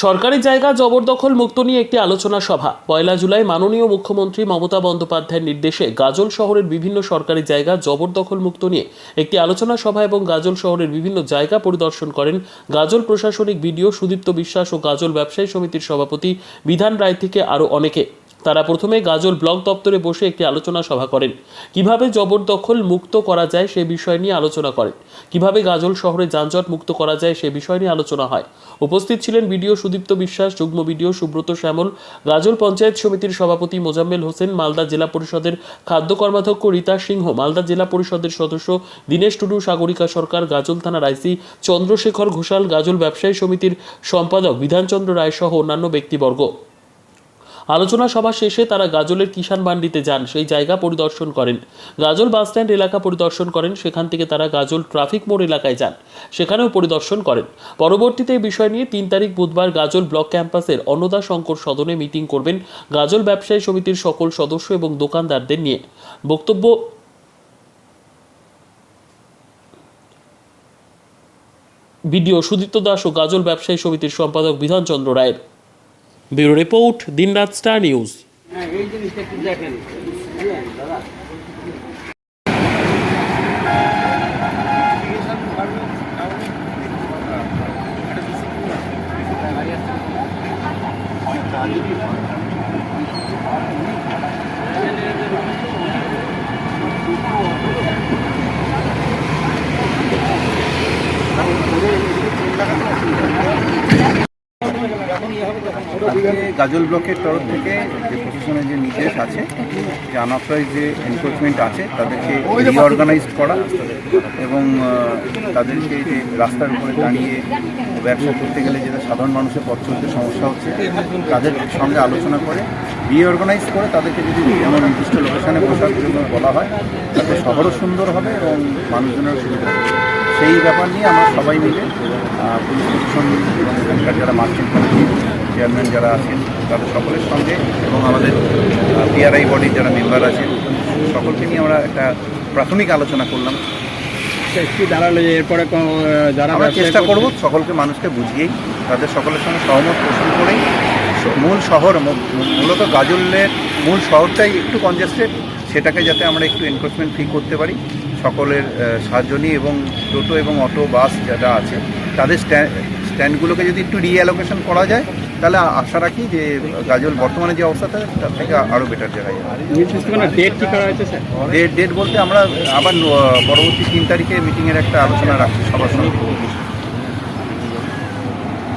সরকারি জায়গা জবরদখল মুক্ত নিয়ে একটি আলোচনা সভা। ১ জুলাই মাননীয় মুখ্যমন্ত্রী মমতা বন্দ্যোপাধ্যায়ের নির্দেশে গাজল শহরের বিভিন্ন সরকারি জায়গা জবরদখল মুক্ত নিয়ে একটি আলোচনা সভা এবং গাজল শহরের বিভিন্ন জায়গা পরিদর্শন করেন গাজল প্রশাসনিক বিডিও সুদীপ্ত বিশ্বাস ও গাজল ব্যবসায়ী সমিতির সভাপতি বিধান রায় থেকে আরও অনেকে। তারা প্রথমে গাজল ব্লক দপ্তরে বসে একটি আলোচনা সভা করেন। কিভাবে জবরদখল মুক্ত করা যায় সে বিষয় নিয়ে আলোচনা করেন। কিভাবে গাজল শহরে যানজট মুক্ত করা যায় সে বিষয় নিয়ে আলোচনা হয়। উপস্থিত ছিলেন বিডিও সুদীপ্ত বিশ্বাস, যুগ্ম বিডিও সুব্রত শ্যামল, গাজল পঞ্চায়েত সমিতির সভাপতি মোজাম্মেল হোসেন, মালদা জেলা পরিষদের খাদ্য কর্মাধ্যক্ষ রীতা সিংহ, মালদা জেলা পরিষদের সদস্য দীনেশ টুডু, সাগরিকা সরকার, গাজল থানার আইসি চন্দ্রশেখর ঘোষাল, গাজল ব্যবসায়ী সমিতির সম্পাদক বিধানচন্দ্র রায় সহ অন্যান্য ব্যক্তিবর্গ। আলোচনা সভা শেষে তারা গাজলের কিষাণ মান্ডিতে যান, সেই জায়গা পরিদর্শন করেন। গাজল বাসস্ট্যান্ড এলাকা পরিদর্শন করেন। সেখান থেকে তারা গাজল ট্রাফিক মোড় এলাকায় যান, সেখানেও পরিদর্শন করেন। পরবর্তীতে এই বিষয় নিয়ে ৩ তারিখ বুধবার গাজল ব্লক ক্যাম্পাসের অন্নদা শঙ্কর সদনে মিটিং করবেন গাজল ব্যবসায়ী সমিতির সকল সদস্য এবং দোকানদারদের নিয়ে। বক্তব্য বিডিও সুদীপ্ত দাস ও গাজল ব্যবসায়ী সমিতির সম্পাদক বিধানচন্দ্র রায়ের। ব্যুরো রিপোর্ট, দিনরাত স্টার নিউজ। গাজল ব্লকের তরফ থেকে যে প্রশাসনের যে নির্দেশ আছে, যে আনঅথরাইজড যে এনক্রোচমেন্ট আছে তাদেরকে রিঅর্গানাইজ করা এবং তাদেরকে যে রাস্তার উপরে দাঁড়িয়ে ব্যবসা করতে গেলে যেটা সাধারণ মানুষের পথ চলতে সমস্যা হচ্ছে, তাদের সঙ্গে আলোচনা করে রিঅর্গানাইজ করে তাদেরকে যদি এমন নির্দিষ্ট লোকেশনে বসার জন্য বলা হয়, তাতে শহরও সুন্দর হবে এবং মানুষজনেরও সুবিধা হবে। সেই ব্যাপার নিয়ে আমরা সবাই মিলে পুলিশ প্রশাসন এবং এখানকার যারা মার্চেন্ট কমিটির চেয়ারম্যান যারা আছেন তাদের সকলের সঙ্গে এবং আমাদের পিআরআই বডির যারা মেম্বার আছেন সকলকে নিয়ে আমরা একটা প্রাথমিক আলোচনা করলাম। কি দাঁড়ালো এরপরে যারা আমরা চেষ্টা করব সকলকে মানুষকে বুঝিয়েই তাদের সকলের সঙ্গে সহমত পোষণ করেই মূল শহর, মূলত গাজলের মূল শহরটাই একটু কনজেস্টেড, সেটাকে যাতে আমরা একটু এনক্রোচমেন্ট ফ্রি করতে পারি সকলের সাহায্য নিয়ে এবং টোটো এবং অটো বাস যারা আছে তাদের স্ট্যান্ডগুলোকে যদি একটু রিঅ্যালোকেশন করা যায় তাহলে আশা রাখি যে গাজল বর্তমানে যে অবস্থা থাকে তার থেকে আরও বেটার জায়গায় ডেট ঠিক করা হয়েছে স্যার। ডেট বলতে আমরা আবার পরবর্তী ৩ তারিখে মিটিংয়ের একটা আলোচনা রাখছি সবার সঙ্গে।